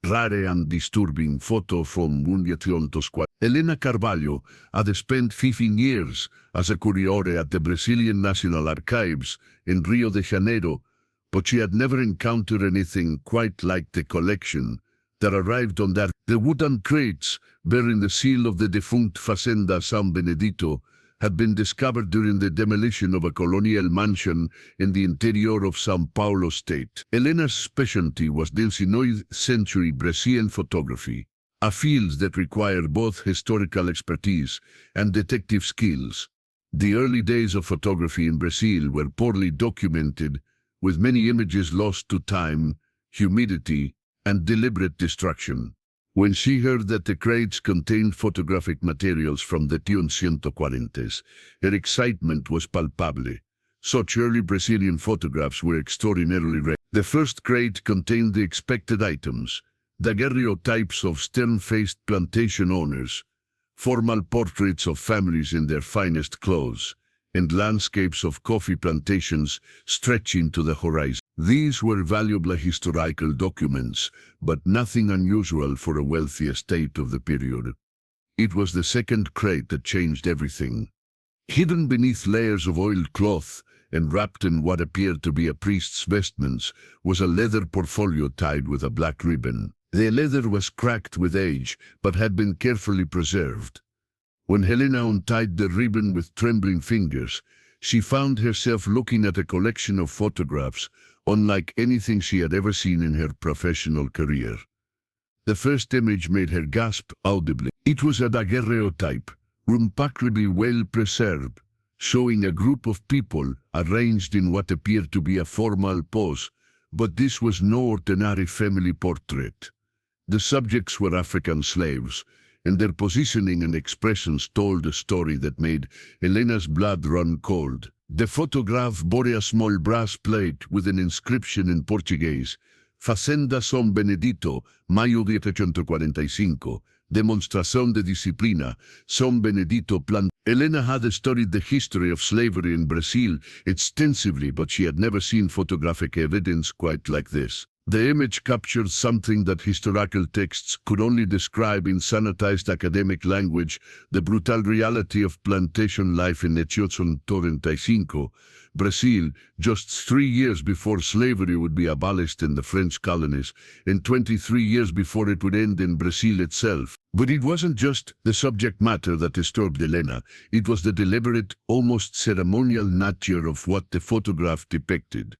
rare and disturbing photo from 1904. Helena Carvalho had spent 15 years as a curiore at the Brazilian National Archives in Rio de Janeiro, but she had never encountered anything quite like the collection that arrived on that. The wooden crates bearing the seal of the defunct Fazenda São Benedito had been discovered during the demolition of a colonial mansion in the interior of São Paulo state. Helena's specialty was 19th century Brazilian photography, a field that required both historical expertise and detective skills. The early days of photography in Brazil were poorly documented, with many images lost to time, humidity, and deliberate destruction. When she heard that the crates contained photographic materials from the 1940s, her excitement was palpable. Such early Brazilian photographs were extraordinarily rare. The first crate contained the expected items: daguerreotypes of stern-faced plantation owners, formal portraits of families in their finest clothes, and landscapes of coffee plantations stretching to the horizon. These were valuable historical documents, but nothing unusual for a wealthy estate of the period. It was the second crate that changed everything. Hidden beneath layers of oiled cloth and wrapped in what appeared to be a priest's vestments was a leather portfolio tied with a black ribbon. The leather was cracked with age, but had been carefully preserved. When Helena untied the ribbon with trembling fingers, she found herself looking at a collection of photographs unlike anything she had ever seen in her professional career. The first image made her gasp audibly. It was a daguerreotype, impeccably well preserved, showing a group of people arranged in what appeared to be a formal pose, but this was no ordinary family portrait. The subjects were African slaves, and their positioning and expressions told a story that made Helena's blood run cold. The photograph bore a small brass plate with an inscription in Portuguese: Fazenda São Benedito, Mayo 1845, Demonstração de Disciplina, São Benedito Plan. Helena had studied the history of slavery in Brazil extensively, but she had never seen photographic evidence quite like this. The image captured something that historical texts could only describe in sanitized academic language: the brutal reality of plantation life in 1845, Brazil, just 3 years before slavery would be abolished in the French colonies, and 23 years before it would end in Brazil itself. But it wasn't just the subject matter that disturbed Helena, it was the deliberate, almost ceremonial nature of what the photograph depicted.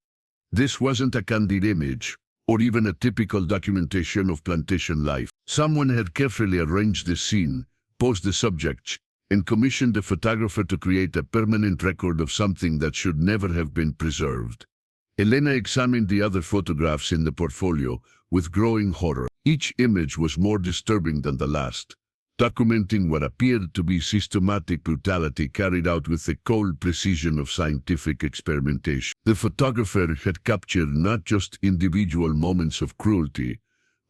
This wasn't a candid image, or even a typical documentation of plantation life. Someone had carefully arranged the scene, posed the subjects, and commissioned a photographer to create a permanent record of something that should never have been preserved. Helena examined the other photographs in the portfolio with growing horror. Each image was more disturbing than the last, documenting what appeared to be systematic brutality carried out with the cold precision of scientific experimentation. The photographer had captured not just individual moments of cruelty,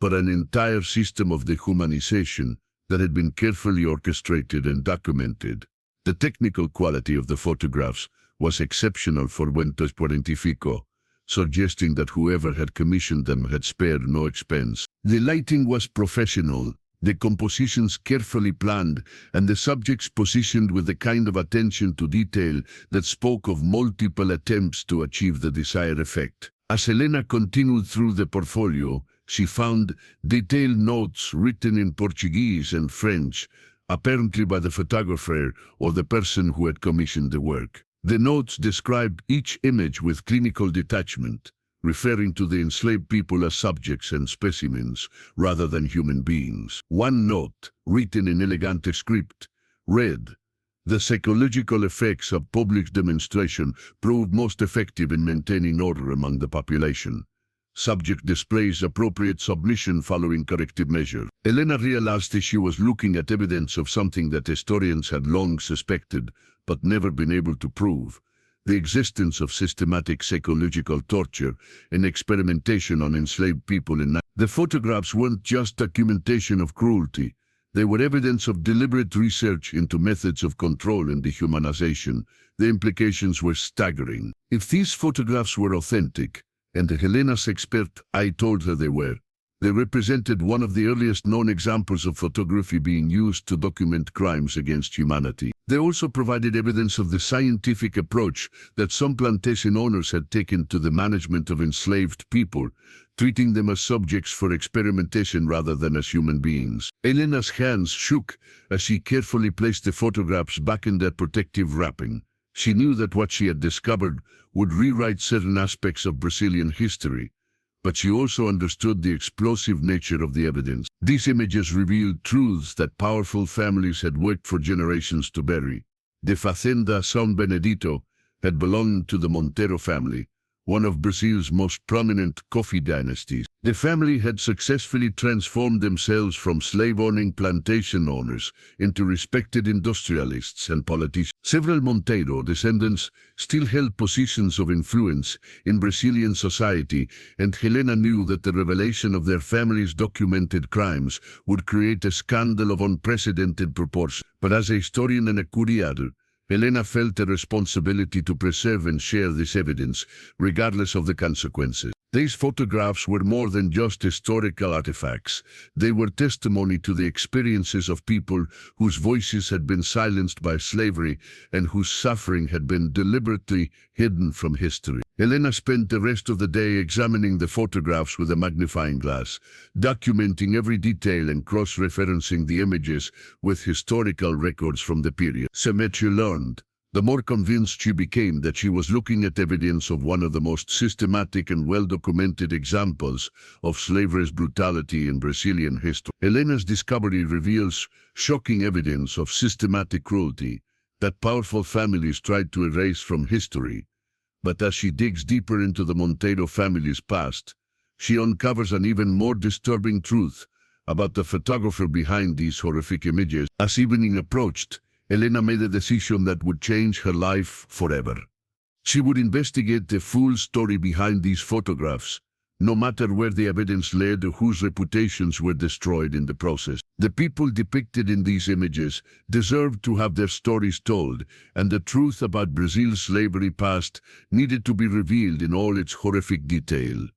but an entire system of dehumanization that had been carefully orchestrated and documented. The technical quality of the photographs was exceptional for 1945, suggesting that whoever had commissioned them had spared no expense. The lighting was professional, the compositions carefully planned, and the subjects positioned with the kind of attention to detail that spoke of multiple attempts to achieve the desired effect. As Helena continued through the portfolio, she found detailed notes written in Portuguese and French, apparently by the photographer or the person who had commissioned the work. The notes described each image with clinical detachment, referring to the enslaved people as subjects and specimens rather than human beings. One note, written in elegant script, read, "The psychological effects of public demonstration proved most effective in maintaining order among the population. Subject displays appropriate submission following corrective measure." Helena realized that she was looking at evidence of something that historians had long suspected but never been able to prove: the existence of systematic psychological torture and experimentation on enslaved people in. The photographs weren't just documentation of cruelty. They were evidence of deliberate research into methods of control and dehumanization. The implications were staggering. If these photographs were authentic, and Helena's expert eye told her they were, They represented one of the earliest known examples of photography being used to document crimes against humanity. They also provided evidence of the scientific approach that some plantation owners had taken to the management of enslaved people, treating them as subjects for experimentation rather than as human beings. Elena's hands shook as she carefully placed the photographs back in their protective wrapping. She knew that what she had discovered would rewrite certain aspects of Brazilian history, but she also understood the explosive nature of the evidence. These images revealed truths that powerful families had worked for generations to bury. The Fazenda São Benedito had belonged to the Monteiro family, one of Brazil's most prominent coffee dynasties. The family had successfully transformed themselves from slave-owning plantation owners into respected industrialists and politicians. Several Monteiro descendants still held positions of influence in Brazilian society, and Helena knew that the revelation of their family's documented crimes would create a scandal of unprecedented proportions. But as a historian and a curiado, Helena felt a responsibility to preserve and share this evidence, regardless of the consequences. These photographs were more than just historical artifacts. They were testimony to the experiences of people whose voices had been silenced by slavery and whose suffering had been deliberately hidden from history. Helena spent the rest of the day examining the photographs with a magnifying glass, documenting every detail and cross-referencing the images with historical records from the period. The more she learned, the more convinced she became that she was looking at evidence of one of the most systematic and well-documented examples of slavery's brutality in Brazilian history. Helena's discovery reveals shocking evidence of systematic cruelty that powerful families tried to erase from history. But as she digs deeper into the Monteiro family's past, she uncovers an even more disturbing truth about the photographer behind these horrific images. As evening approached, Helena made a decision that would change her life forever. She would investigate the full story behind these photographs, no matter where the evidence led or whose reputations were destroyed in the process. The people depicted in these images deserved to have their stories told, and the truth about Brazil's slavery past needed to be revealed in all its horrific detail.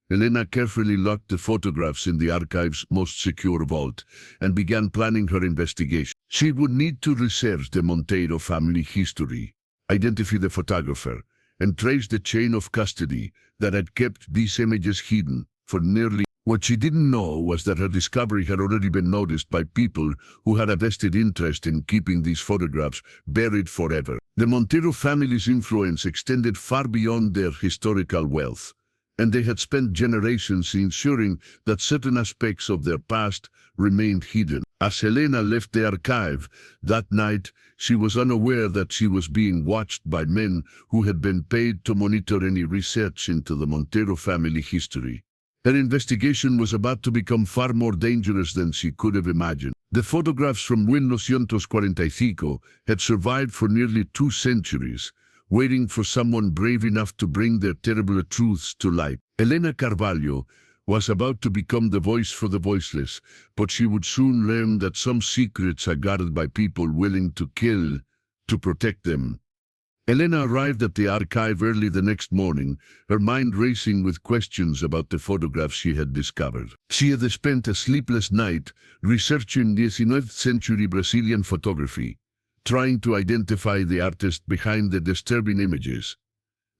Helena carefully locked the photographs in the archive's most secure vault and began planning her investigation. She would need to research the Monteiro family history, identify the photographer, and trace the chain of custody that had kept these images hidden for nearly. What she didn't know was that her discovery had already been noticed by people who had a vested interest in keeping these photographs buried forever. The Monteiro family's influence extended far beyond their historical wealth, and they had spent generations ensuring that certain aspects of their past remained hidden. As Helena left the archive that night, she was unaware that she was being watched by men who had been paid to monitor any research into the Monteiro family history. Her investigation was about to become far more dangerous than she could have imagined. The photographs from 1945 had survived for nearly 2 centuries, waiting for someone brave enough to bring their terrible truths to light. Helena Carvalho was about to become the voice for the voiceless, but she would soon learn that some secrets are guarded by people willing to kill to protect them. Helena arrived at the archive early the next morning, her mind racing with questions about the photographs she had discovered. She had spent a sleepless night researching 19th century Brazilian photography, trying to identify the artist behind the disturbing images.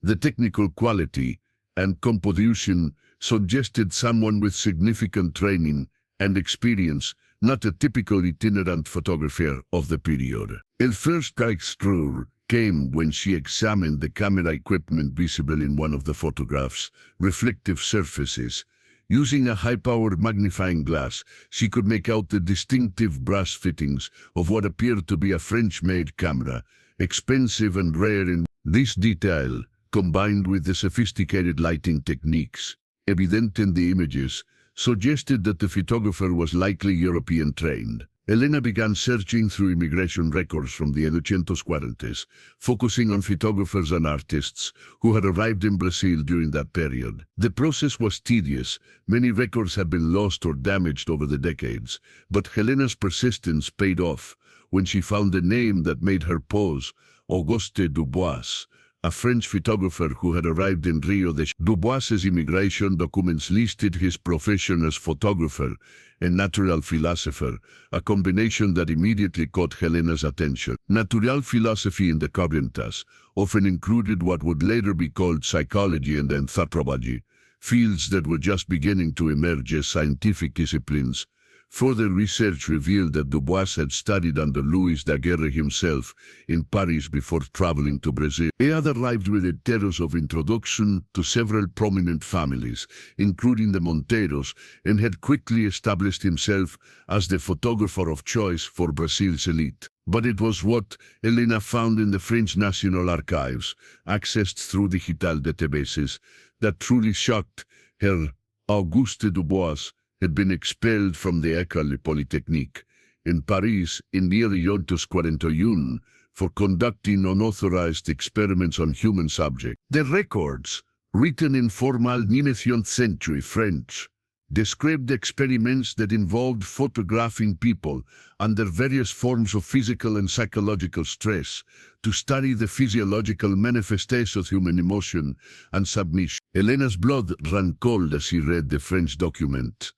The technical quality and composition suggested someone with significant training and experience, not a typical itinerant photographer of the period. Her first breakthrough came when she examined the camera equipment visible in one of the photographs, reflective surfaces. Using a high-powered magnifying glass, she could make out the distinctive brass fittings of what appeared to be a French-made camera, expensive and rare in this detail, combined with the sophisticated lighting techniques evident in the images, suggested that the photographer was likely European-trained. Helena began searching through immigration records from the 1840s, focusing on photographers and artists who had arrived in Brazil during that period. The process was tedious. Many records had been lost or damaged over the decades, but Helena's persistence paid off when she found a name that made her pause: Auguste Dubois, a French photographer who had arrived in Rio de Janeiro. Dubois's immigration documents listed his profession as photographer and natural philosopher, a combination that immediately caught Helena's attention. Natural philosophy in the Corrientes often included what would later be called psychology and anthropology, fields that were just beginning to emerge as scientific disciplines. Further research revealed that Dubois had studied under Louis Daguerre himself in Paris before traveling to Brazil. He had arrived with letters of introduction to several prominent families, including the Monteiros, and had quickly established himself as the photographer of choice for Brazil's elite. But it was what Helena found in the French National Archives, accessed through digital databases, that truly shocked her. Auguste Dubois had been expelled from the École Polytechnique in Paris in 1841 for conducting unauthorized experiments on human subjects. The records, written in formal 19th century French, described experiments that involved photographing people under various forms of physical and psychological stress to study the physiological manifestations of human emotion and submission. Helena's blood ran cold as she read the French document.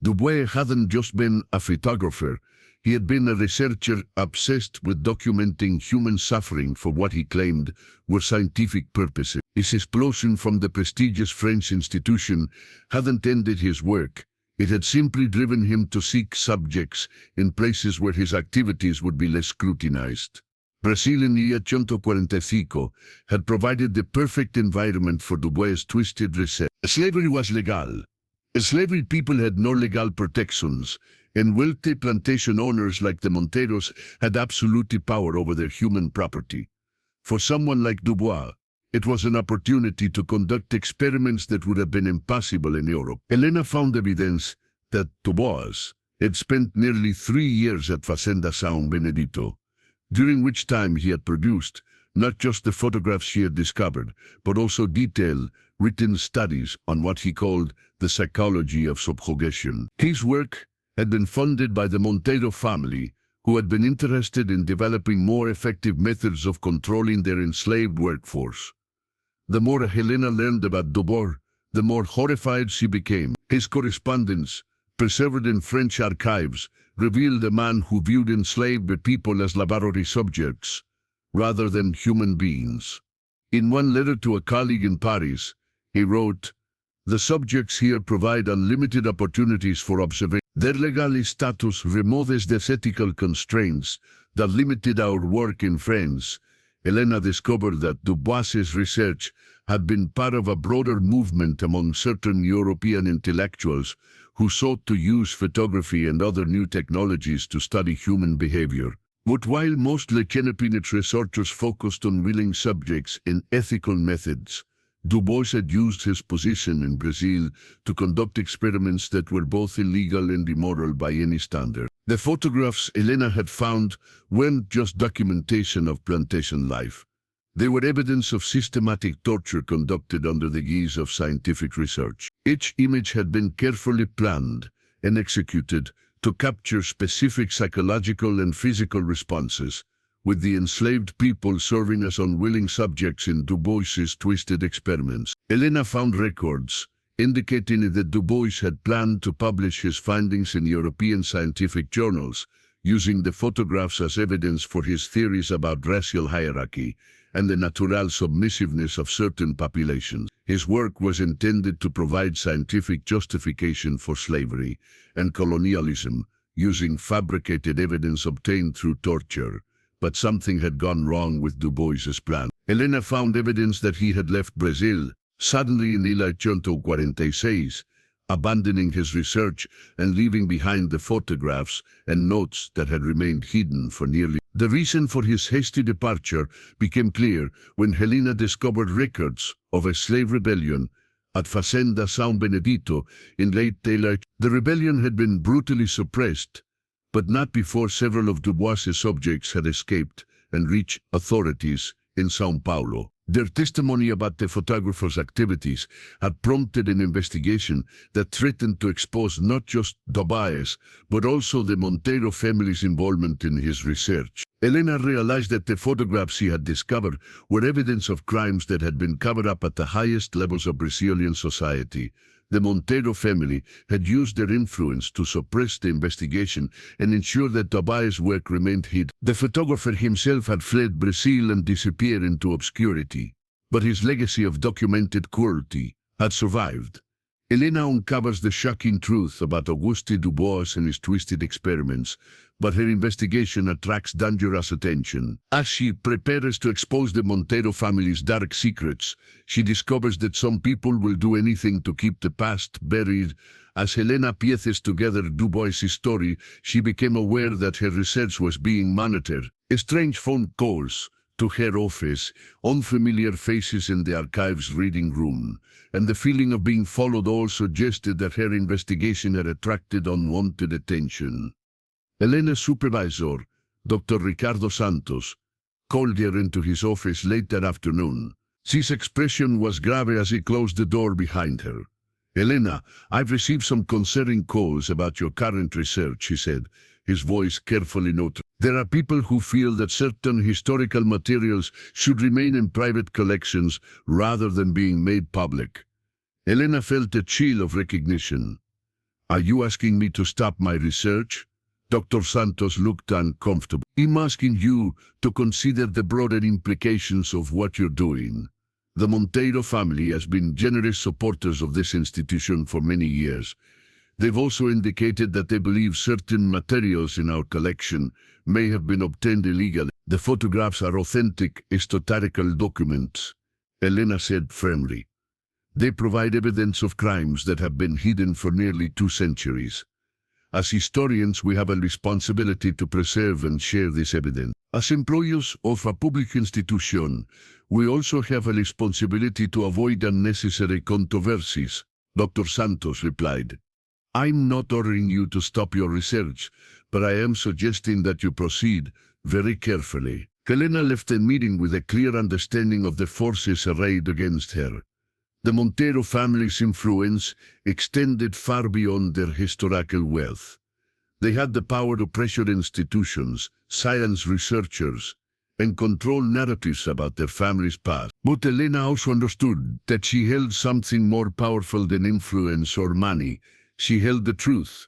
Dubois hadn't just been a photographer, he had been a researcher obsessed with documenting human suffering for what he claimed were scientific purposes. His expulsion from the prestigious French institution hadn't ended his work. It had simply driven him to seek subjects in places where his activities would be less scrutinized. Brazil in 1845 had provided the perfect environment for Dubois' twisted research. Slavery was legal. Enslaved people had no legal protections, and wealthy plantation owners like the Monteiros had absolute power over their human property. For someone like Dubois, it was an opportunity to conduct experiments that would have been impossible in Europe. Helena found evidence that Dubois had spent nearly 3 years at Fazenda São Benedito, during which time he had produced not just the photographs she had discovered, but also detailed, written studies on what he called the psychology of subjugation. His work had been funded by the Monteiro family, who had been interested in developing more effective methods of controlling their enslaved workforce. The more Helena learned about Dubois, the more horrified she became. His correspondence, preserved in French archives, revealed a man who viewed enslaved people as laboratory subjects, rather than human beings. In one letter to a colleague in Paris, he wrote, "The subjects here provide unlimited opportunities for observation. Their legal status removes the ethical constraints that limited our work in France." Helena discovered that Dubois's research had been part of a broader movement among certain European intellectuals who sought to use photography and other new technologies to study human behavior. But while most Lequenapinet's researchers focused on willing subjects and ethical methods, Dubois had used his position in Brazil to conduct experiments that were both illegal and immoral by any standard. The photographs Helena had found weren't just documentation of plantation life. They were evidence of systematic torture conducted under the guise of scientific research. Each image had been carefully planned and executed to capture specific psychological and physical responses, with the enslaved people serving as unwilling subjects in Dubois's twisted experiments. Helena found records indicating that Dubois had planned to publish his findings in European scientific journals, using the photographs as evidence for his theories about racial hierarchy and the natural submissiveness of certain populations. His work was intended to provide scientific justification for slavery and colonialism, using fabricated evidence obtained through torture. But something had gone wrong with Dubois's plan. Helena found evidence that he had left Brazil suddenly in 1846, abandoning his research and leaving behind the photographs and notes that had remained hidden for nearly. The reason for his hasty departure became clear when Helena discovered records of a slave rebellion at Fazenda São Benedito in late daylight. The rebellion had been brutally suppressed, but not before several of Dubois's subjects had escaped and reached authorities in São Paulo. Their testimony about the photographer's activities had prompted an investigation that threatened to expose not just Dubois, but also the Monteiro family's involvement in his research. Elena realized that the photographs she had discovered were evidence of crimes that had been covered up at the highest levels of Brazilian society. The Monteiro family had used their influence to suppress the investigation and ensure that Tobias' work remained hidden. The photographer himself had fled Brazil and disappeared into obscurity, but his legacy of documented cruelty had survived. Elena uncovers the shocking truth about Auguste Dubois and his twisted experiments, but her investigation attracts dangerous attention. As she prepares to expose the Monteiro family's dark secrets, she discovers that some people will do anything to keep the past buried. As Helena pieces together Dubois' story, she became aware that her research was being monitored. Strange phone calls to her office, unfamiliar faces in the archive's reading room, and the feeling of being followed all suggested that her investigation had attracted unwanted attention. Elena's supervisor, Dr. Ricardo Santos, called her into his office late that afternoon. His expression was grave as he closed the door behind her. "Elena, I've received some concerning calls about your current research," he said, his voice carefully noted. "There are people who feel that certain historical materials should remain in private collections rather than being made public." Elena felt a chill of recognition. "Are you asking me to stop my research?" Dr. Santos looked uncomfortable. "I'm asking you to consider the broader implications of what you're doing. The Monteiro family has been generous supporters of this institution for many years. They've also indicated that they believe certain materials in our collection may have been obtained illegally. The photographs are authentic historical documents," Elena said firmly. "They provide evidence of crimes that have been hidden for nearly 2 centuries. As historians, we have a responsibility to preserve and share this evidence. As employees of a public institution, we also have a responsibility to avoid unnecessary controversies," Dr. Santos replied. "I'm not ordering you to stop your research, but I am suggesting that you proceed very carefully." Helena left the meeting with a clear understanding of the forces arrayed against her. The Monteiro family's influence extended far beyond their historical wealth. They had the power to pressure institutions, silence researchers, and control narratives about their family's past. But Elena also understood that she held something more powerful than influence or money. She held the truth.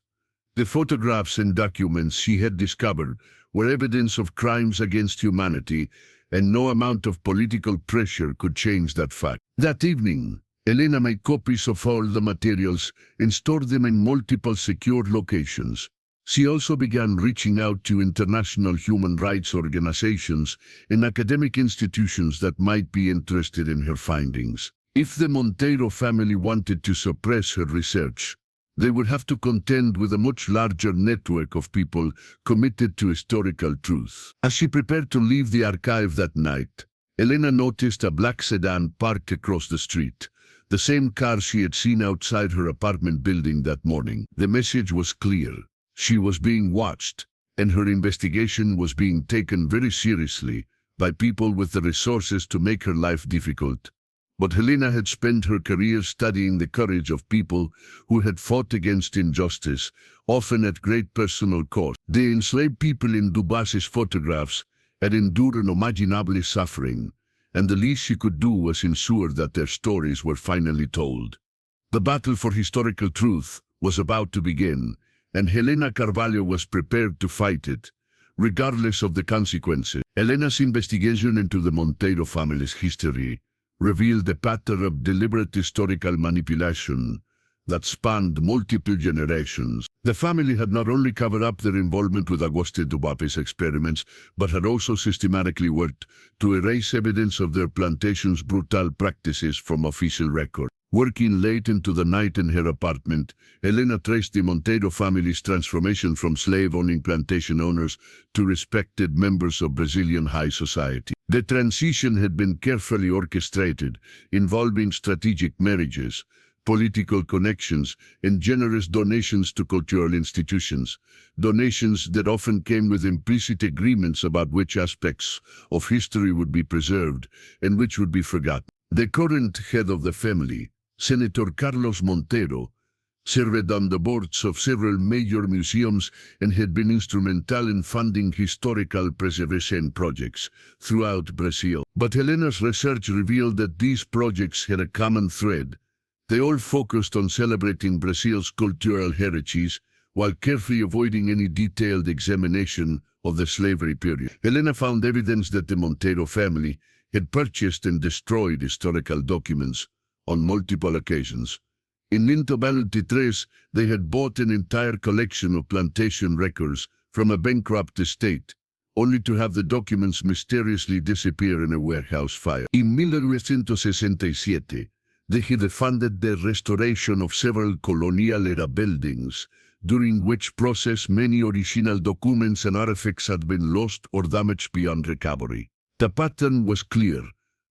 The photographs and documents she had discovered were evidence of crimes against humanity, and no amount of political pressure could change that fact. That evening, Elena made copies of all the materials and stored them in multiple secure locations. She also began reaching out to international human rights organizations and academic institutions that might be interested in her findings. If the Monteiro family wanted to suppress her research, they would have to contend with a much larger network of people committed to historical truth. As she prepared to leave the archive that night, Elena noticed a black sedan parked across the street, the same car she had seen outside her apartment building that morning. The message was clear. She was being watched, and her investigation was being taken very seriously by people with the resources to make her life difficult. But Helena had spent her career studying the courage of people who had fought against injustice, often at great personal cost. The enslaved people in Dubois' photographs had endured unimaginable suffering, and the least she could do was ensure that their stories were finally told. The battle for historical truth was about to begin, and Helena Carvalho was prepared to fight it, regardless of the consequences. Elena's investigation into the Monteiro family's history revealed a pattern of deliberate historical manipulation that spanned multiple generations. The family had not only covered up their involvement with Auguste Dubois' experiments, but had also systematically worked to erase evidence of their plantation's brutal practices from official record. Working late into the night in her apartment, Elena traced the Monteiro family's transformation from slave-owning plantation owners to respected members of Brazilian high society. The transition had been carefully orchestrated, involving strategic marriages, political connections, and generous donations to cultural institutions, donations that often came with implicit agreements about which aspects of history would be preserved and which would be forgotten. The current head of the family, Senator Carlos Monteiro, served on the boards of several major museums, and had been instrumental in funding historical preservation projects throughout Brazil. But Helena's research revealed that these projects had a common thread. They all focused on celebrating Brazil's cultural heritage, while carefully avoiding any detailed examination of the slavery period. Helena found evidence that the Monteiro family had purchased and destroyed historical documents on multiple occasions. In 1993, they had bought an entire collection of plantation records from a bankrupt estate, only to have the documents mysteriously disappear in a warehouse fire. In 1967, they had funded the restoration of several colonial-era buildings, during which process many original documents and artifacts had been lost or damaged beyond recovery. The pattern was clear.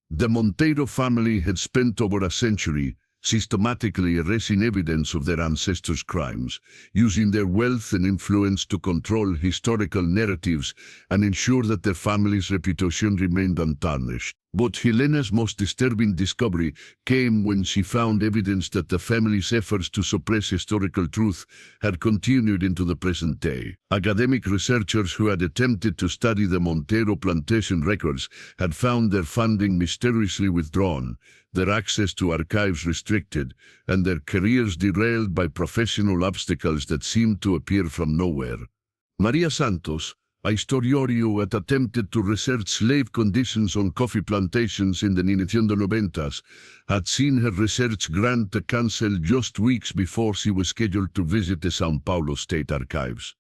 The Monteiro family had spent over a century systematically erasing evidence of their ancestors' crimes, using their wealth and influence to control historical narratives and ensure that their family's reputation remained untarnished. But Helena's most disturbing discovery came when she found evidence that the family's efforts to suppress historical truth had continued into the present day. Academic researchers who had attempted to study the Monteiro plantation records had found their funding mysteriously withdrawn, their access to archives restricted, and their careers derailed by professional obstacles that seemed to appear from nowhere. Maria Santos, a historian who had attempted to research slave conditions on coffee plantations in the 1990s, had seen her research grant cancelled just weeks before she was scheduled to visit the São Paulo State Archives.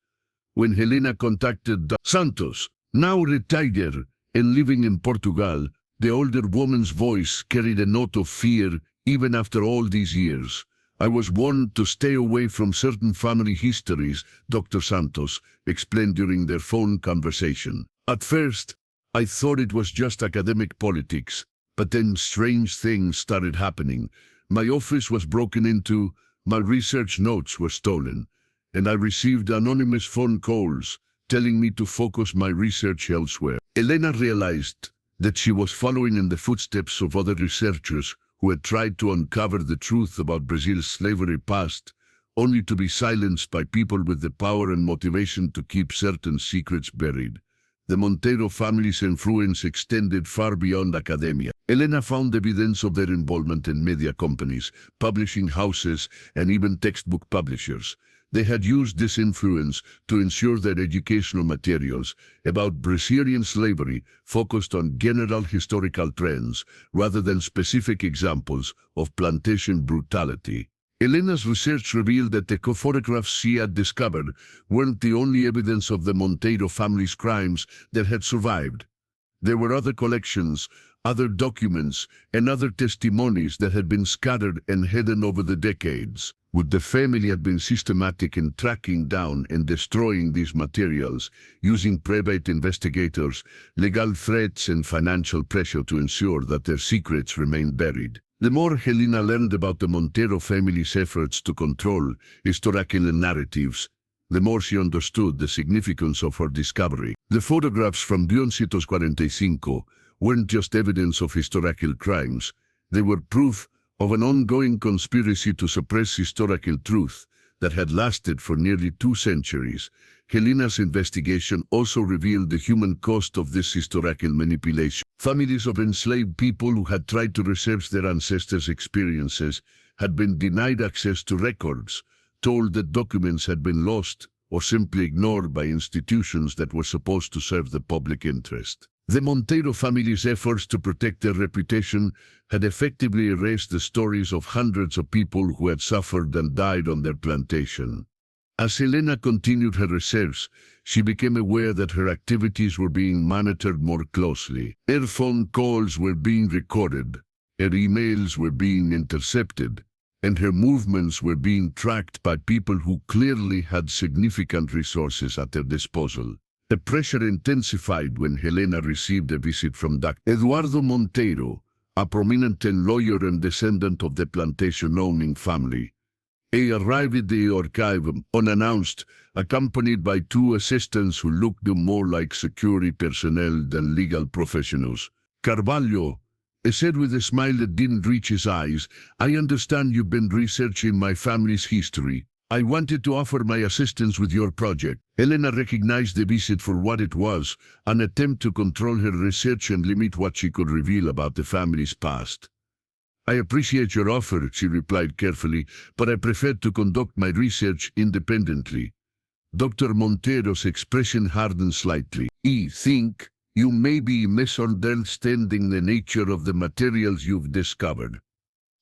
When Helena contacted Santos, now retired and living in Portugal, the older woman's voice carried a note of fear even after all these years. I was warned to stay away from certain family histories, Dr. Santos explained during their phone conversation. At first, I thought it was just academic politics, but then strange things started happening. My office was broken into, my research notes were stolen, and I received anonymous phone calls telling me to focus my research elsewhere. Helena realized that she was following in the footsteps of other researchers who had tried to uncover the truth about Brazil's slavery past, only to be silenced by people with the power and motivation to keep certain secrets buried. The Monteiro family's influence extended far beyond academia. Helena found evidence of their involvement in media companies, publishing houses, and even textbook publishers. They had used this influence to ensure that educational materials about Brazilian slavery focused on general historical trends rather than specific examples of plantation brutality. Helena's research revealed that the photographs she had discovered weren't the only evidence of the Monteiro family's crimes that had survived. There were other collections, other documents, and other testimonies that had been scattered and hidden over the decades. Would the family have been systematic in tracking down and destroying these materials, using private investigators, legal threats, and financial pressure to ensure that their secrets remained buried? The more Helena learned about the Monteiro family's efforts to control historical narratives, the more she understood the significance of her discovery. The photographs from 1945 weren't just evidence of historical crimes. They were proof of an ongoing conspiracy to suppress historical truth that had lasted for nearly 2 centuries. Helena's investigation also revealed the human cost of this historical manipulation. Families of enslaved people who had tried to research their ancestors' experiences had been denied access to records, told that documents had been lost, or simply ignored by institutions that were supposed to serve the public interest. The Monteiro family's efforts to protect their reputation had effectively erased the stories of hundreds of people who had suffered and died on their plantation. As Helena continued her research, she became aware that her activities were being monitored more closely. Her phone calls were being recorded, her emails were being intercepted, and her movements were being tracked by people who clearly had significant resources at their disposal. The pressure intensified when Helena received a visit from Dr. Eduardo Monteiro, a prominent lawyer and descendant of the plantation-owning family. He arrived at the archive unannounced, accompanied by 2 assistants who looked more like security personnel than legal professionals. Carvalho, He said with a smile that didn't reach his eyes, "I understand you've been researching my family's history. I wanted to offer my assistance with your project." Elena recognized the visit for what it was, an attempt to control her research and limit what she could reveal about the family's past. "I appreciate your offer," she replied carefully, "but I prefer to conduct my research independently." Dr. Montero's expression hardened slightly. "I think you may be misunderstanding the nature of the materials you've discovered.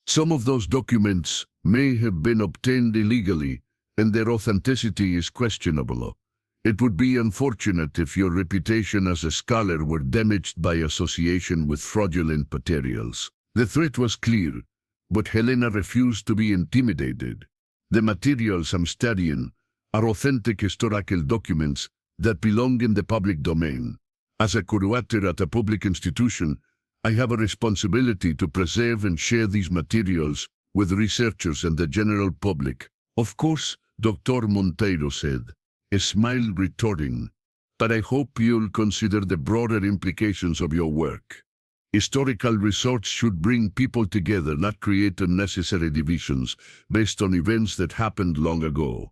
Some of those documents may have been obtained illegally, and their authenticity is questionable. It would be unfortunate if your reputation as a scholar were damaged by association with fraudulent materials." The threat was clear, but Helena refused to be intimidated. "The materials I'm studying are authentic historical documents that belong in the public domain. As a curator at a public institution, I have a responsibility to preserve and share these materials with researchers and the general public." "Of course," Dr. Montero said, a smile retorting, "but I hope you'll consider the broader implications of your work. Historical research should bring people together, not create unnecessary divisions based on events that happened long ago."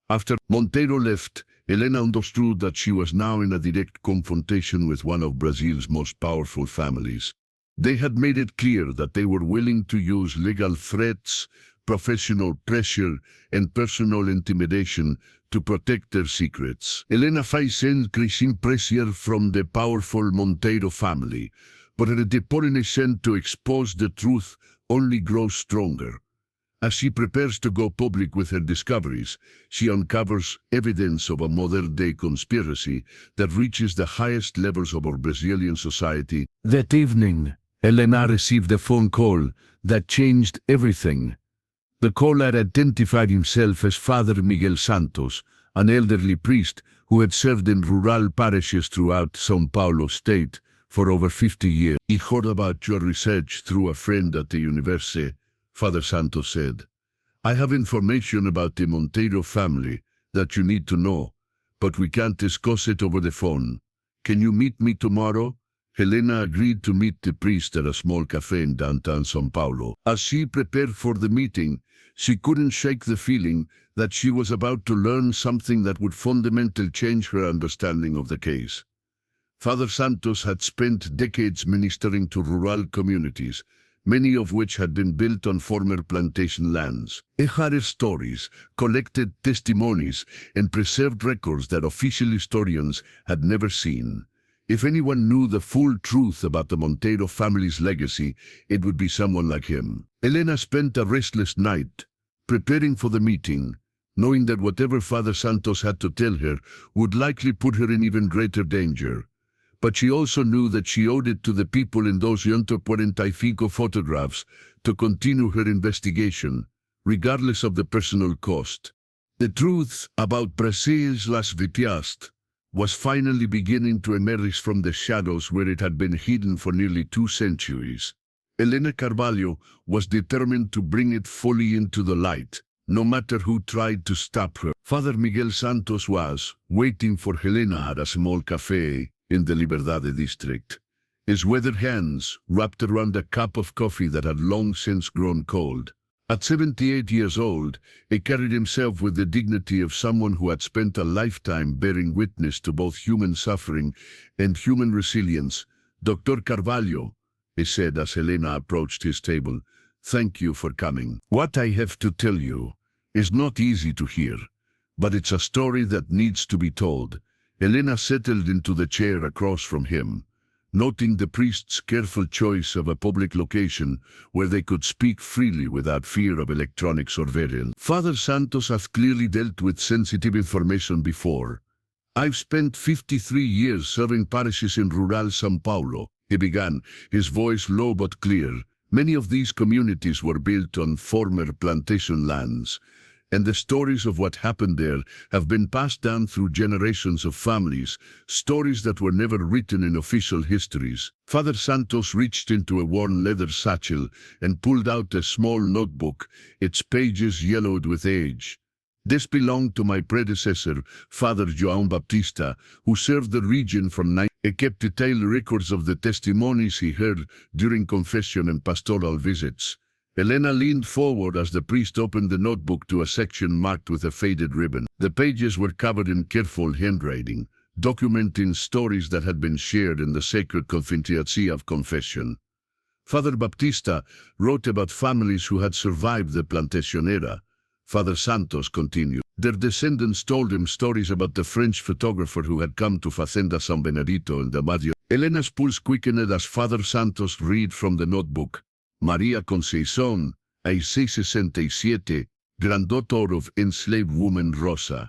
After Montero left, Helena understood that she was now in a direct confrontation with one of Brazil's most powerful families. They had made it clear that they were willing to use legal threats, professional pressure, and personal intimidation to protect their secrets. Helena faced increasing pressure from the powerful Monteiro family, but her determination to expose the truth only grows stronger. As she prepares to go public with her discoveries, she uncovers evidence of a modern-day conspiracy that reaches the highest levels of our Brazilian society. That evening, Helena received a phone call that changed everything. The caller identified himself as Father Miguel Santos, an elderly priest who had served in rural parishes throughout São Paulo state for over 50 years. "He heard about your research through a friend at the university," Father Santos said. "I have information about the Monteiro family that you need to know, but we can't discuss it over the phone. Can you meet me tomorrow?" Helena agreed to meet the priest at a small cafe in downtown São Paulo. As she prepared for the meeting, she couldn't shake the feeling that she was about to learn something that would fundamentally change her understanding of the case. Father Santos had spent decades ministering to rural communities, many of which had been built on former plantation lands. He had stories, collected testimonies, and preserved records that official historians had never seen. If anyone knew the full truth about the Monteiro family's legacy, it would be someone like him. Helena spent a restless night, preparing for the meeting, knowing that whatever Father Santos had to tell her would likely put her in even greater danger. But she also knew that she owed it to the people in those 145 photographs to continue her investigation, regardless of the personal cost. The truth about Brazil's Las Vitiast was finally beginning to emerge from the shadows where it had been hidden for nearly 2 centuries. Helena Carvalho was determined to bring it fully into the light, no matter who tried to stop her. Father Miguel Santos was waiting for Helena at a small cafe in the Liberdade district, his weathered hands wrapped around a cup of coffee that had long since grown cold. At 78 years old, he carried himself with the dignity of someone who had spent a lifetime bearing witness to both human suffering and human resilience. "Dr. Carvalho," he said as Helena approached his table, "thank you for coming. What I have to tell you is not easy to hear, but it's a story that needs to be told." Helena settled into the chair across from him, noting the priest's careful choice of a public location where they could speak freely without fear of electronic surveillance. "Father Santos has clearly dealt with sensitive information before. I've spent 53 years serving parishes in rural São Paulo," he began, his voice low but clear. "Many of these communities were built on former plantation lands, and the stories of what happened there have been passed down through generations of families, stories that were never written in official histories." Father Santos reached into a worn leather satchel and pulled out a small notebook, its pages yellowed with age. This belonged to my predecessor, Father João Baptista, who served the region from He kept detailed records of the testimonies he heard during confession and pastoral visits. Elena leaned forward as the priest opened the notebook to a section marked with a faded ribbon. The pages were covered in careful handwriting, documenting stories that had been shared in the sacred confidentiality of confession. Father Baptista wrote about families who had survived the plantation era. Father Santos continued. Their descendants told him stories about the French photographer who had come to Fazenda San Benedito in the Madio. Elena's pulse quickened as Father Santos read from the notebook. Maria Conceição, a 67, granddaughter of enslaved woman Rosa,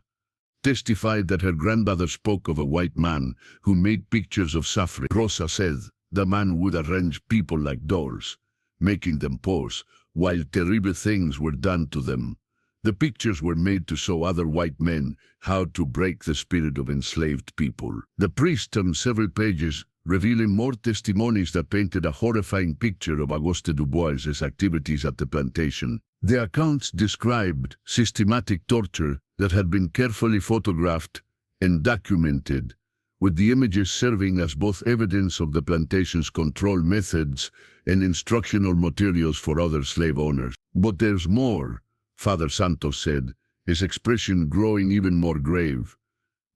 testified that her grandmother spoke of a white man who made pictures of suffering. Rosa said the man would arrange people like dolls, making them pose, while terrible things were done to them. The pictures were made to show other white men how to break the spirit of enslaved people. The priest turned several pages, revealing more testimonies that painted a horrifying picture of Auguste Dubois's activities at the plantation. The accounts described systematic torture that had been carefully photographed and documented, with the images serving as both evidence of the plantation's control methods and instructional materials for other slave owners. But there's more, Father Santos said, his expression growing even more grave.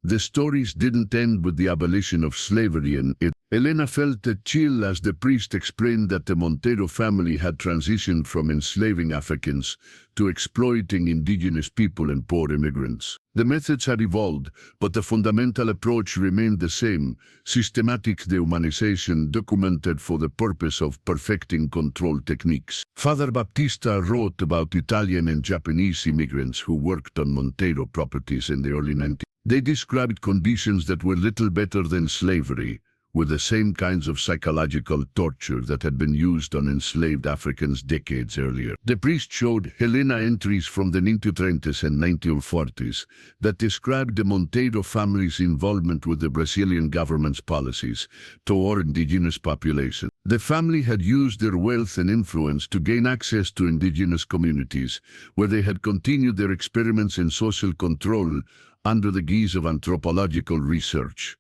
The stories didn't end with the abolition of slavery and it. Elena felt a chill as the priest explained that the Montero family had transitioned from enslaving Africans to exploiting indigenous people and poor immigrants. The methods had evolved, but the fundamental approach remained the same: systematic dehumanization documented for the purpose of perfecting control techniques. Father Baptista wrote about Italian and Japanese immigrants who worked on Montero properties in the early 90s. They described conditions that were little better than slavery, with the same kinds of psychological torture that had been used on enslaved Africans decades earlier. The priest showed Helena entries from the 1930s and 1940s that described the Monteiro family's involvement with the Brazilian government's policies toward indigenous population. The family had used their wealth and influence to gain access to indigenous communities, where they had continued their experiments in social control under the guise of anthropological research.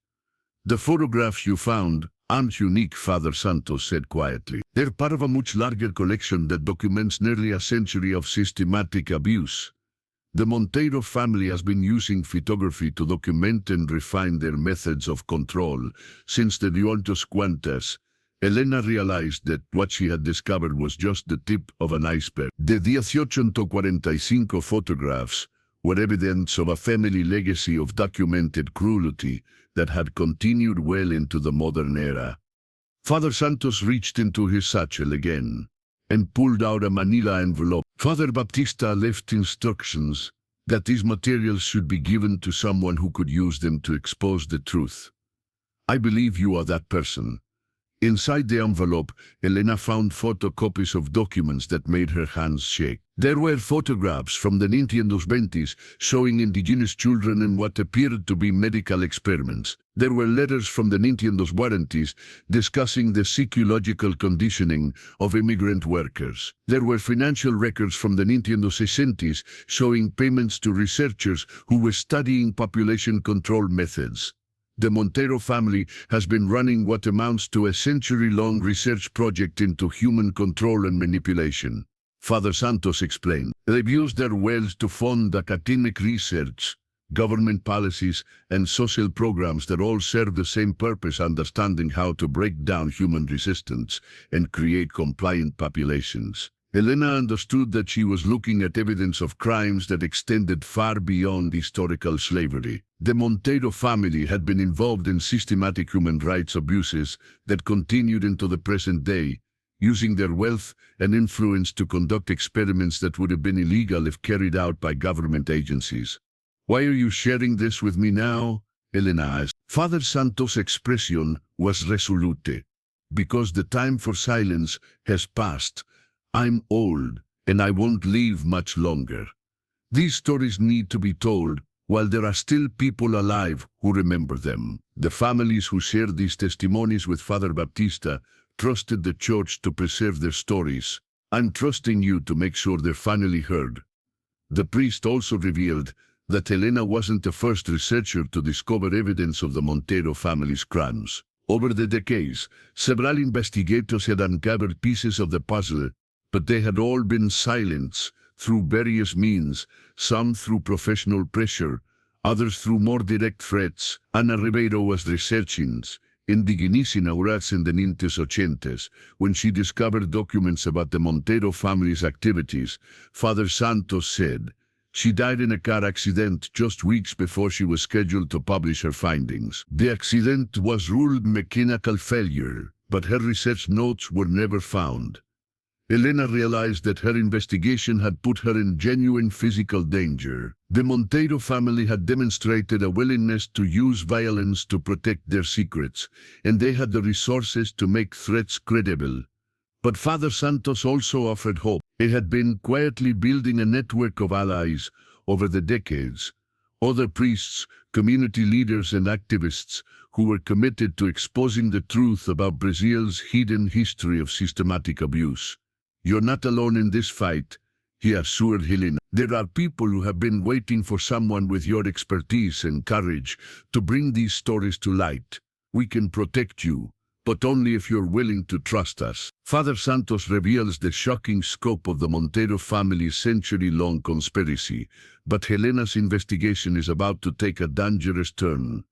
The photographs you found aren't unique, Father Santos said quietly. They're part of a much larger collection that documents nearly a century of systematic abuse. The Monteiro family has been using photography to document and refine their methods of control since the Duantos Quantas. Elena realized that what she had discovered was just the tip of an iceberg. The 1845 photographs were evidence of a family legacy of documented cruelty that had continued well into the modern era. Father Santos reached into his satchel again and pulled out a manila envelope. Father Baptista left instructions that these materials should be given to someone who could use them to expose the truth. I believe you are that person. Inside the envelope, Elena found photocopies of documents that made her hands shake. There were photographs from the 1920s showing indigenous children in what appeared to be medical experiments. There were letters from the 1920s discussing the psychological conditioning of immigrant workers. There were financial records from the 1960s showing payments to researchers who were studying population control methods. The Montero family has been running what amounts to a century-long research project into human control and manipulation. Father Santos explained. They've used their wealth to fund academic research, government policies, and social programs that all serve the same purpose: understanding how to break down human resistance and create compliant populations. Elena understood that she was looking at evidence of crimes that extended far beyond historical slavery. The Montero family had been involved in systematic human rights abuses that continued into the present day, using their wealth and influence to conduct experiments that would have been illegal if carried out by government agencies. Why are you sharing this with me now? Elena asked. Father Santos' expression was resolute. Because the time for silence has passed. I'm old, and I won't live much longer. These stories need to be told while there are still people alive who remember them. The families who shared these testimonies with Father Baptista trusted the church to preserve their stories. I'm trusting you to make sure they're finally heard. The priest also revealed that Helena wasn't the first researcher to discover evidence of the Montero family's crimes. Over the decades, several investigators had uncovered pieces of the puzzle, but they had all been silenced through various means, some through professional pressure, others through more direct threats. Ana Ribeiro was researching indigenis inauguradas in the 1980s, when she discovered documents about the Montero family's activities. Father Santos said she died in a car accident just weeks before she was scheduled to publish her findings. The accident was ruled mechanical failure, but her research notes were never found. Helena realized that her investigation had put her in genuine physical danger. The Montero family had demonstrated a willingness to use violence to protect their secrets, and they had the resources to make threats credible. But Father Santos also offered hope. He had been quietly building a network of allies over the decades, other priests, community leaders and activists who were committed to exposing the truth about Brazil's hidden history of systematic abuse. "You're not alone in this fight," he assured Helena. "There are people who have been waiting for someone with your expertise and courage to bring these stories to light. We can protect you, but only if you're willing to trust us." Father Santos reveals the shocking scope of the Montero family's century-long conspiracy, but Helena's investigation is about to take a dangerous turn.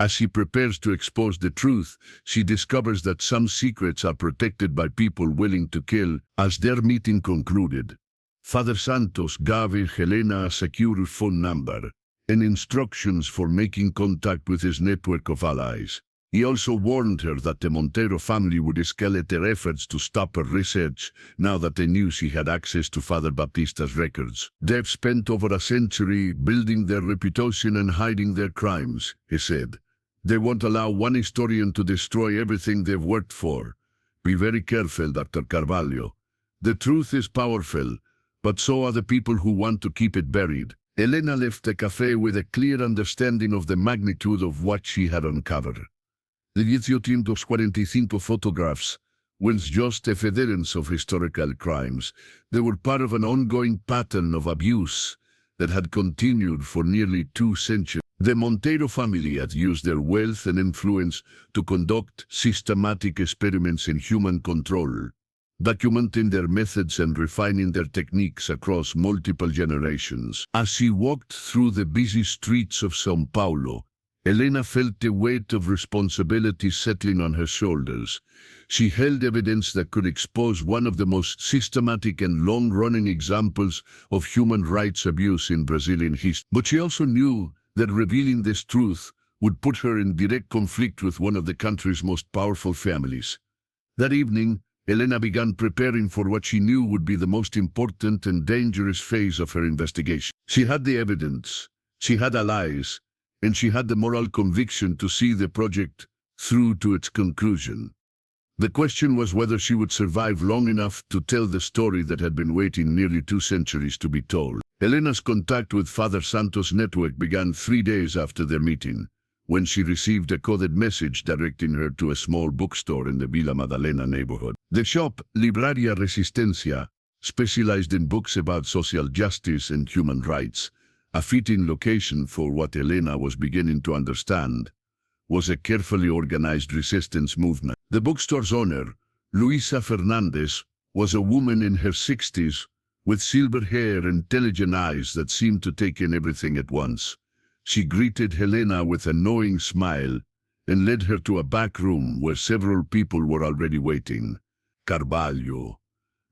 As she prepares to expose the truth, she discovers that some secrets are protected by people willing to kill. As their meeting concluded, Father Santos gave Helena a secure phone number and instructions for making contact with his network of allies. He also warned her that the Montero family would escalate their efforts to stop her research now that they knew she had access to Father Baptista's records. "They've spent over a century building their reputation and hiding their crimes," he said. "They won't allow one historian to destroy everything they've worked for. Be very careful, Dr. Carvalho. The truth is powerful, but so are the people who want to keep it buried." Helena left the cafe with a clear understanding of the magnitude of what she had uncovered. The 1845 photographs weren't just evidence of historical crimes. They were part of an ongoing pattern of abuse that had continued for nearly 2 centuries. The Montero family had used their wealth and influence to conduct systematic experiments in human control, documenting their methods and refining their techniques across multiple generations. As she walked through the busy streets of São Paulo, Helena felt the weight of responsibility settling on her shoulders. She held evidence that could expose one of the most systematic and long-running examples of human rights abuse in Brazilian history. But she also knew that revealing this truth would put her in direct conflict with one of the country's most powerful families. That evening, Helena began preparing for what she knew would be the most important and dangerous phase of her investigation. She had the evidence, she had allies, and she had the moral conviction to see the project through to its conclusion. The question was whether she would survive long enough to tell the story that had been waiting nearly 2 centuries to be told. Helena's contact with Father Santos' network began 3 days after their meeting, when she received a coded message directing her to a small bookstore in the Vila Madalena neighborhood. The shop, Libraria Resistencia, specialized in books about social justice and human rights. A fitting location for what Helena was beginning to understand was a carefully organized resistance movement. The bookstore's owner, Luisa Fernandez, was a woman in her 60s with silver hair and intelligent eyes that seemed to take in everything at once. She greeted Helena with a knowing smile and led her to a back room where several people were already waiting. "Carvalho,"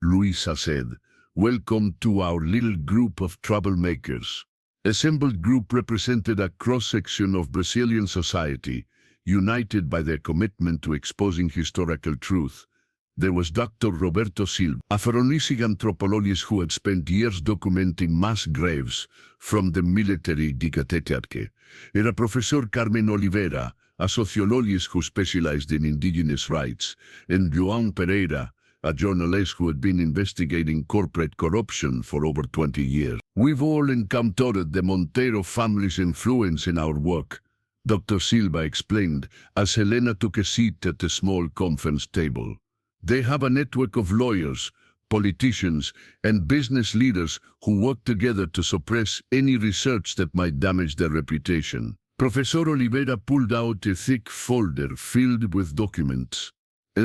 Luisa said, "welcome to our little group of troublemakers." The assembled group represented a cross-section of Brazilian society, united by their commitment to exposing historical truth. There was Dr. Roberto Silva, a forensic anthropologist who had spent years documenting mass graves from the military dictatorship. Era Professor Carmen Oliveira, a sociologist who specialized in indigenous rights, and João Pereira, a journalist who had been investigating corporate corruption for over 20 years. "We've all encountered the Montero family's influence in our work," Dr. Silva explained as Helena took a seat at the small conference table. "They have a network of lawyers, politicians, and business leaders who work together to suppress any research that might damage their reputation. Professor Oliveira pulled out a thick folder filled with documents. I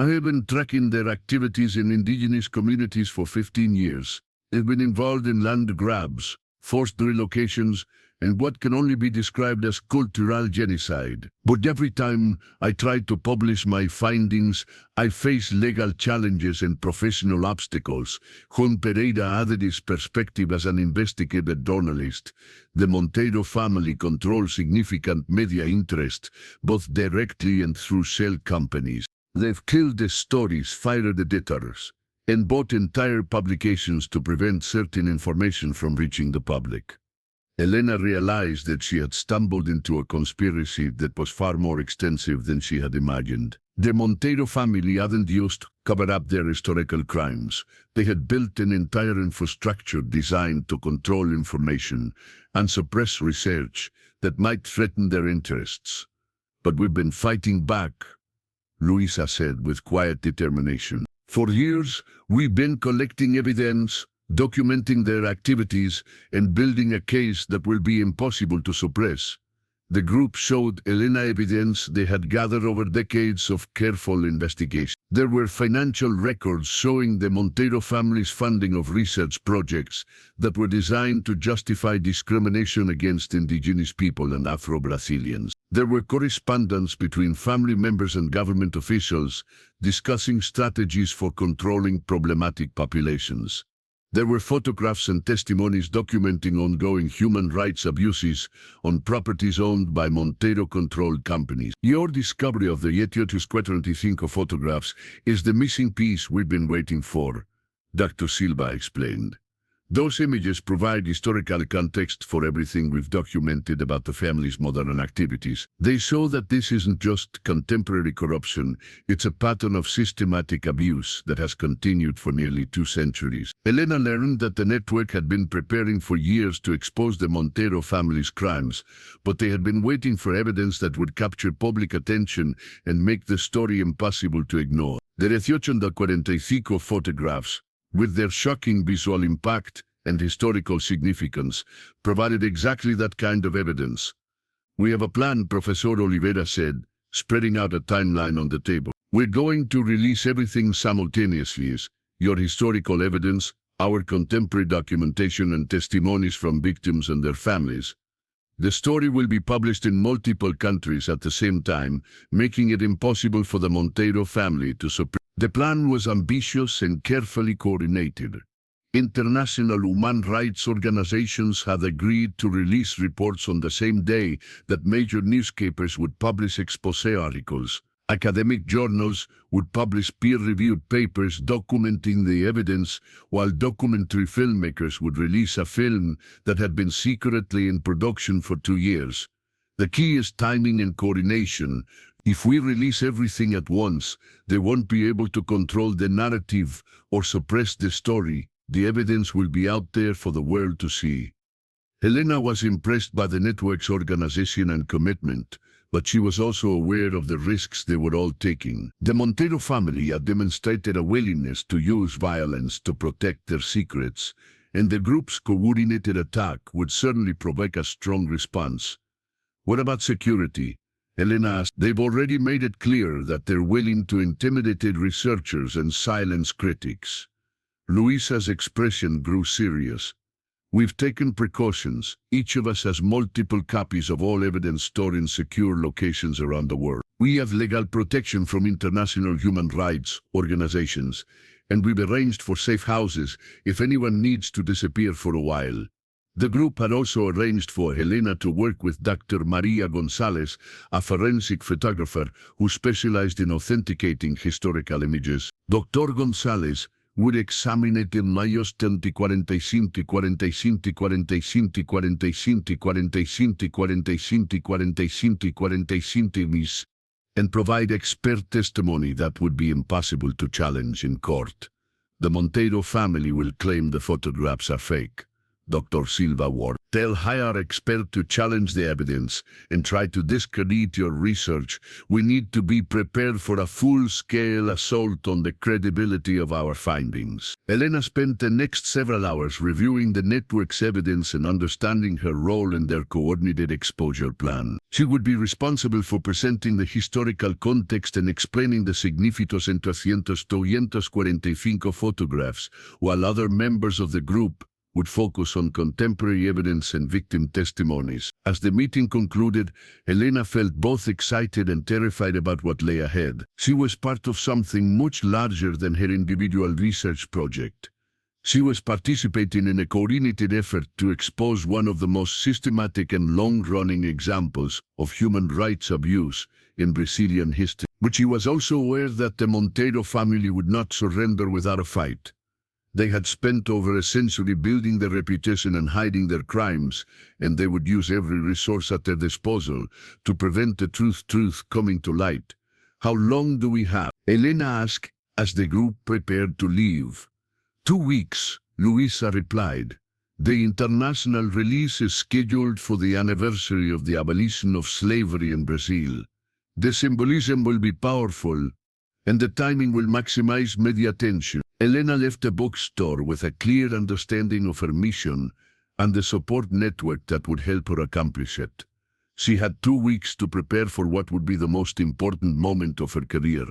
have been tracking their activities in indigenous communities for 15 years. They've been involved in land grabs, forced relocations, and what can only be described as cultural genocide. But every time I try to publish my findings, I face legal challenges and professional obstacles. Juan Pereira added his perspective as an investigative journalist. The Monteiro family controls significant media interest, both directly and through shell companies. They've killed the stories, fired editors, and bought entire publications to prevent certain information from reaching the public. Elena realized that she had stumbled into a conspiracy that was far more extensive than she had imagined. The Monteiro family hadn't used to cover up their historical crimes. They had built an entire infrastructure designed to control information and suppress research that might threaten their interests. But we've been fighting back, Luisa said with quiet determination. For years, we've been collecting evidence, documenting their activities, and building a case that will be impossible to suppress. The group showed Elena evidence they had gathered over decades of careful investigation. There were financial records showing the Monteiro family's funding of research projects that were designed to justify discrimination against indigenous people and Afro-Brazilians. There were correspondence between family members and government officials discussing strategies for controlling problematic populations. There were photographs and testimonies documenting ongoing human rights abuses on properties owned by Monteiro-controlled companies. Your discovery of the 825 photographs is the missing piece we've been waiting for, Dr. Silva explained. Those images provide historical context for everything we've documented about the family's modern activities. They show that this isn't just contemporary corruption, it's a pattern of systematic abuse that has continued for nearly 2 centuries. Elena learned that the network had been preparing for years to expose the Monteiro family's crimes, but they had been waiting for evidence that would capture public attention and make the story impossible to ignore. The 845 photographs, with their shocking visual impact and historical significance, provided exactly that kind of evidence. We have a plan, Professor Oliveira said, spreading out a timeline on the table. We're going to release everything simultaneously: your historical evidence, our contemporary documentation, and testimonies from victims and their families. The story will be published in multiple countries at the same time, making it impossible for the Monteiro family to suppress. The plan was ambitious and carefully coordinated. International human rights organizations had agreed to release reports on the same day that major newspapers would publish exposé articles. Academic journals would publish peer-reviewed papers documenting the evidence, while documentary filmmakers would release a film that had been secretly in production for 2 years. The key is timing and coordination. If we release everything at once, they won't be able to control the narrative or suppress the story. The evidence will be out there for the world to see. Helena was impressed by the network's organization and commitment, but she was also aware of the risks they were all taking. The Monteiro family had demonstrated a willingness to use violence to protect their secrets, and the group's coordinated attack would certainly provoke a strong response. What about security? Helena asked. They've already made it clear that they're willing to intimidate researchers and silence critics. Luisa's expression grew serious. We've taken precautions. Each of us has multiple copies of all evidence stored in secure locations around the world. We have legal protection from international human rights organizations, and we've arranged for safe houses if anyone needs to disappear for a while. The group had also arranged for Helena to work with Dr. Maria Gonzalez, a forensic photographer who specialized in authenticating historical images. Dr. Gonzalez would examine it in Mayos 45, 45, 45, 45, 45, 45, 45, 45, and provide expert testimony that would be impossible to challenge in court. The Monteiro family will claim the photographs are fake, Dr. Silva warned. They'll hire experts to challenge the evidence and try to discredit your research. We need to be prepared for a full-scale assault on the credibility of our findings. Elena spent the next several hours reviewing the network's evidence and understanding her role in their coordinated exposure plan. She would be responsible for presenting the historical context and explaining the significados en 245 photographs, while other members of the group would focus on contemporary evidence and victim testimonies. As the meeting concluded, Elena felt both excited and terrified about what lay ahead. She was part of something much larger than her individual research project. She was participating in a coordinated effort to expose one of the most systematic and long-running examples of human rights abuse in Brazilian history. But she was also aware that the Monteiro family would not surrender without a fight. They had spent over a century building their reputation and hiding their crimes, and they would use every resource at their disposal to prevent the truth coming to light. How long do we have? Elena asked as the group prepared to leave. 2 weeks, Luisa replied. The international release is scheduled for the anniversary of the abolition of slavery in Brazil. The symbolism will be powerful, and the timing will maximize media attention. Elena left the bookstore with a clear understanding of her mission and the support network that would help her accomplish it. She had 2 weeks to prepare for what would be the most important moment of her career,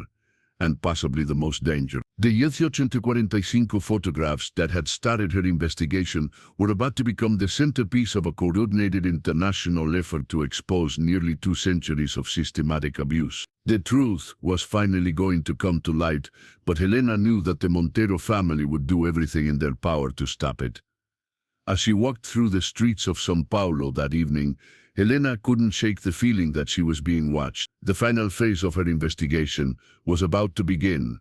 and possibly the most dangerous. The 1845 photographs that had started her investigation were about to become the centerpiece of a coordinated international effort to expose nearly 2 centuries of systematic abuse. The truth was finally going to come to light, but Helena knew that the Monteiro family would do everything in their power to stop it. As she walked through the streets of São Paulo that evening, Helena couldn't shake the feeling that she was being watched. The final phase of her investigation was about to begin,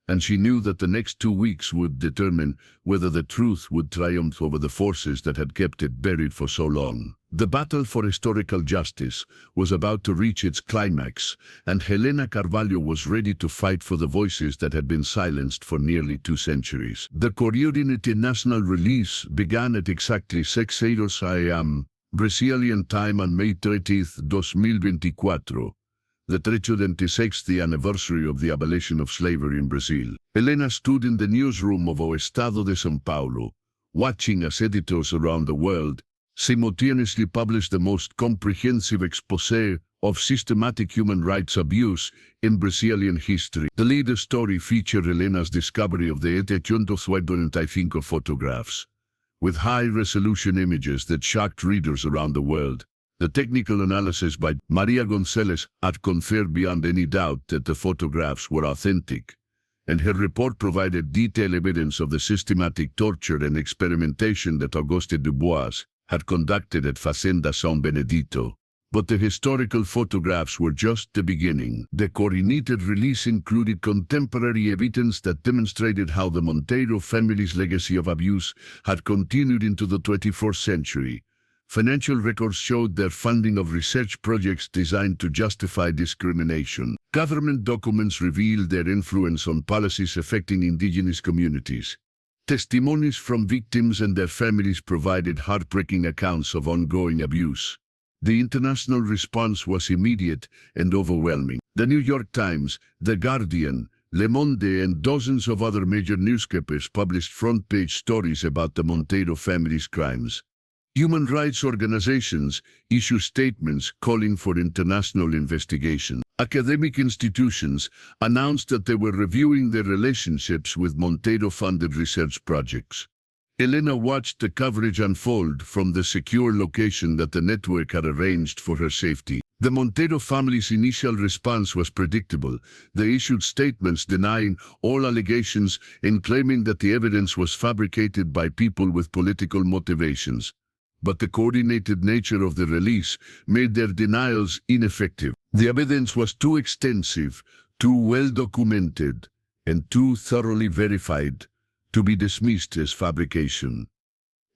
and she knew that the next 2 weeks would determine whether the truth would triumph over the forces that had kept it buried for so long. The battle for historical justice was about to reach its climax, and Helena Carvalho was ready to fight for the voices that had been silenced for nearly 2 centuries. The coordinated national release began at exactly 6 a.m. Brazilian time on May 30, 2024, the 326th anniversary of the abolition of slavery in Brazil. Helena stood in the newsroom of O Estado de São Paulo, watching as editors around the world simultaneously published the most comprehensive exposé of systematic human rights abuse in Brazilian history. The lead story featured Helena's discovery of the 845 photographs, with high-resolution images that shocked readers around the world. The technical analysis by Maria Gonzalez had confirmed beyond any doubt that the photographs were authentic, and her report provided detailed evidence of the systematic torture and experimentation that Auguste Dubois had conducted at Fazenda São Benedito. But the historical photographs were just the beginning. The coordinated release included contemporary evidence that demonstrated how the Monteiro family's legacy of abuse had continued into the 21st century. Financial records showed their funding of research projects designed to justify discrimination. Government documents revealed their influence on policies affecting indigenous communities. Testimonies from victims and their families provided heartbreaking accounts of ongoing abuse. The international response was immediate and overwhelming. The New York Times, The Guardian, Le Monde, and dozens of other major newspapers published front-page stories about the Monteiro family's crimes. Human rights organizations issued statements calling for international investigation. Academic institutions announced that they were reviewing their relationships with Monteiro-funded research projects. Helena watched the coverage unfold from the secure location that the network had arranged for her safety. The Monteiro family's initial response was predictable. They issued statements denying all allegations and claiming that the evidence was fabricated by people with political motivations. But the coordinated nature of the release made their denials ineffective. The evidence was too extensive, too well documented, and too thoroughly verified to be dismissed as fabrication.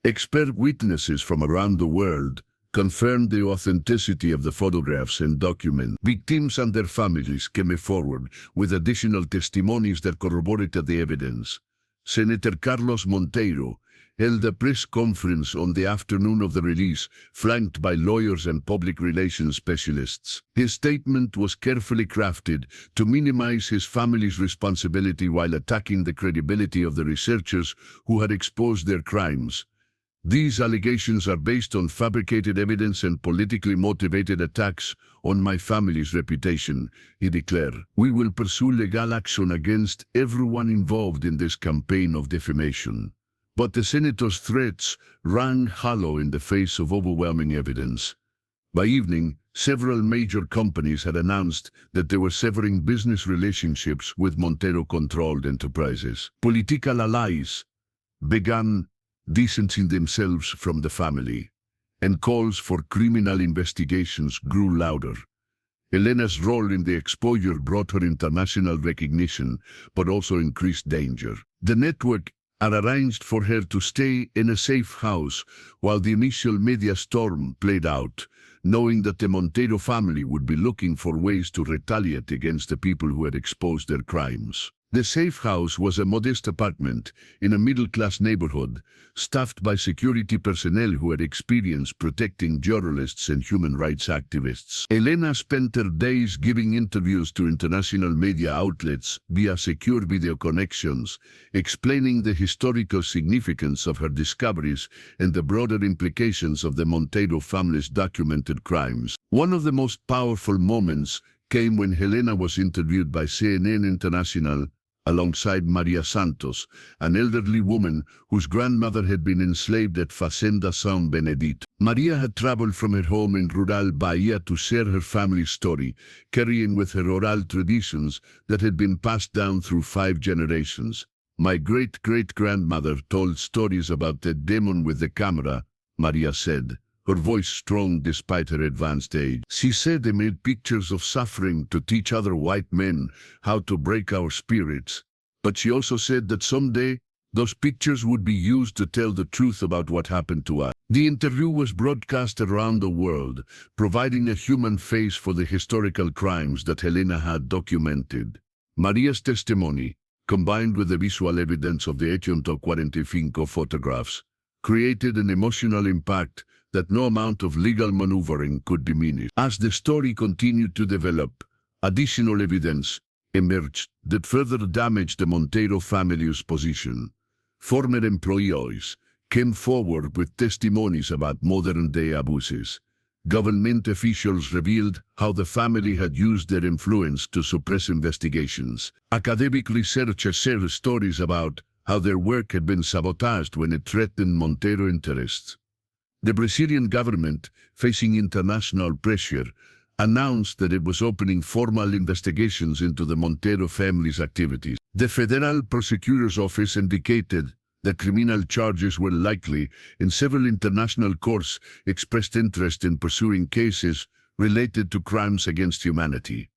Expert witnesses from around the world confirmed the authenticity of the photographs and documents. Victims and their families came forward with additional testimonies that corroborated the evidence. Senator Carlos Monteiro, held a press conference on the afternoon of the release, flanked by lawyers and public relations specialists. His statement was carefully crafted to minimize his family's responsibility while attacking the credibility of the researchers who had exposed their crimes. These allegations are based on fabricated evidence and politically motivated attacks on my family's reputation, he declared. We will pursue legal action against everyone involved in this campaign of defamation. But the senator's threats rang hollow in the face of overwhelming evidence. By evening, several major companies had announced that they were severing business relationships with Montero-controlled enterprises. Political allies began distancing themselves from the family, and calls for criminal investigations grew louder. Elena's role in the exposure brought her international recognition, but also increased danger. The network had arranged for her to stay in a safe house while the initial media storm played out, knowing that the Montero family would be looking for ways to retaliate against the people who had exposed their crimes. The safe house was a modest apartment in a middle-class neighborhood, staffed by security personnel who had experience protecting journalists and human rights activists. Elena spent her days giving interviews to international media outlets via secure video connections, explaining the historical significance of her discoveries and the broader implications of the Montero family's documented crimes. One of the most powerful moments came when Helena was interviewed by CNN International alongside Maria Santos, an elderly woman whose grandmother had been enslaved at Fazenda San Benedito. Maria had traveled from her home in rural Bahia to share her family's story, carrying with her oral traditions that had been passed down through 5 generations. My great-great-grandmother told stories about the demon with the camera, Maria said, her voice strong despite her advanced age. She said they made pictures of suffering to teach other white men how to break our spirits. But she also said that someday, those pictures would be used to tell the truth about what happened to us. The interview was broadcast around the world, providing a human face for the historical crimes that Helena had documented. Maria's testimony, combined with the visual evidence of the 145 photographs, created an emotional impact that no amount of legal maneuvering could diminish. As the story continued to develop, additional evidence emerged that further damaged the Montero family's position. Former employees came forward with testimonies about modern-day abuses. Government officials revealed how the family had used their influence to suppress investigations. Academic researchers shared stories about how their work had been sabotaged when it threatened Montero interests. The Brazilian government, facing international pressure, announced that it was opening formal investigations into the Montero family's activities. The Federal Prosecutor's Office indicated that criminal charges were likely, and several international courts expressed interest in pursuing cases related to crimes against humanity.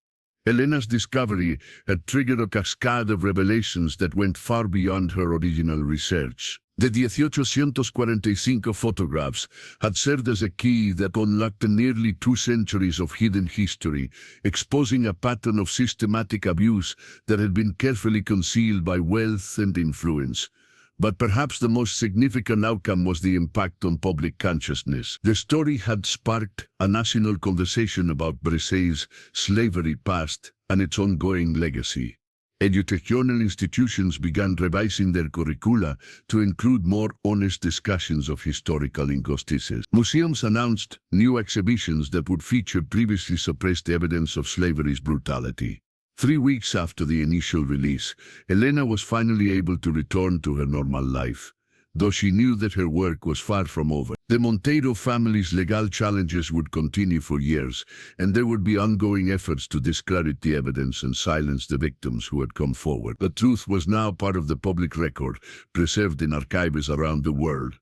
Helena's discovery had triggered a cascade of revelations that went far beyond her original research. The 1845 photographs had served as a key that unlocked nearly 2 centuries of hidden history, exposing a pattern of systematic abuse that had been carefully concealed by wealth and influence. But perhaps the most significant outcome was the impact on public consciousness. The story had sparked a national conversation about Brazil's slavery past and its ongoing legacy. Educational institutions began revising their curricula to include more honest discussions of historical injustices. Museums announced new exhibitions that would feature previously suppressed evidence of slavery's brutality. 3 weeks after the initial release, Helena was finally able to return to her normal life, though she knew that her work was far from over. The Montero family's legal challenges would continue for years, and there would be ongoing efforts to discredit the evidence and silence the victims who had come forward. The truth was now part of the public record, preserved in archives around the world,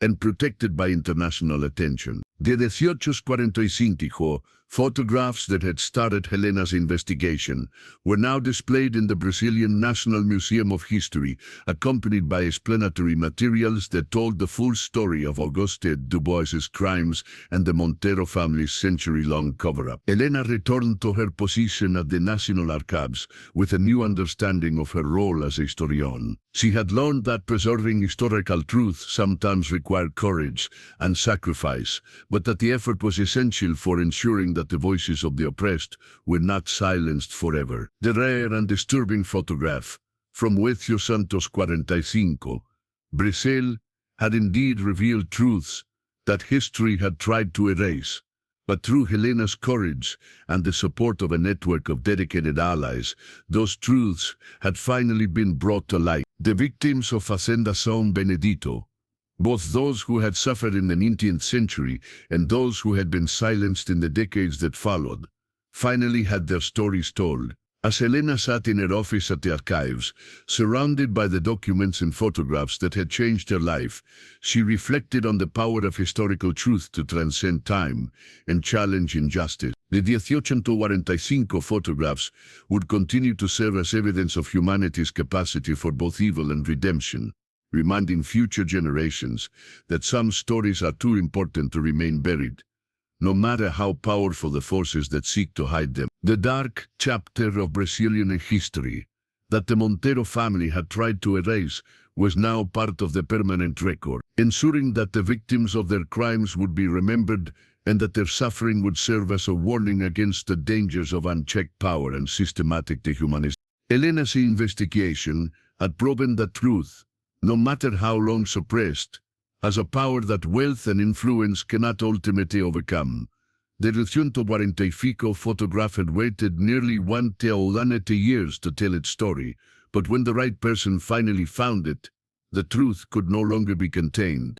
and protected by international attention. The 1845 Photographs that had started Helena's investigation were now displayed in the Brazilian National Museum of History, accompanied by explanatory materials that told the full story of Auguste Dubois's crimes and the Montero family's century-long cover-up. Helena returned to her position at the National Archives with a new understanding of her role as a historian. She had learned that preserving historical truth sometimes required courage and sacrifice, but that the effort was essential for ensuring that the voices of the oppressed were not silenced forever. The rare and disturbing photograph from Huecio Santos 45, Brazil, had indeed revealed truths that history had tried to erase. But through Helena's courage and the support of a network of dedicated allies, those truths had finally been brought to light. The victims of Fazenda São Benedito, both those who had suffered in the 19th century and those who had been silenced in the decades that followed, finally had their stories told. As Helena sat in her office at the archives, surrounded by the documents and photographs that had changed her life, she reflected on the power of historical truth to transcend time and challenge injustice. The 1845 photographs would continue to serve as evidence of humanity's capacity for both evil and redemption, reminding future generations that some stories are too important to remain buried, no matter how powerful the forces that seek to hide them. The dark chapter of Brazilian history that the Montero family had tried to erase was now part of the permanent record, ensuring that the victims of their crimes would be remembered and that their suffering would serve as a warning against the dangers of unchecked power and systematic dehumanization. Helena's investigation had proven that truth, no matter how long suppressed, has a power that wealth and influence cannot ultimately overcome. The 1845 photograph had waited nearly 180 years to tell its story, but when the right person finally found it, the truth could no longer be contained.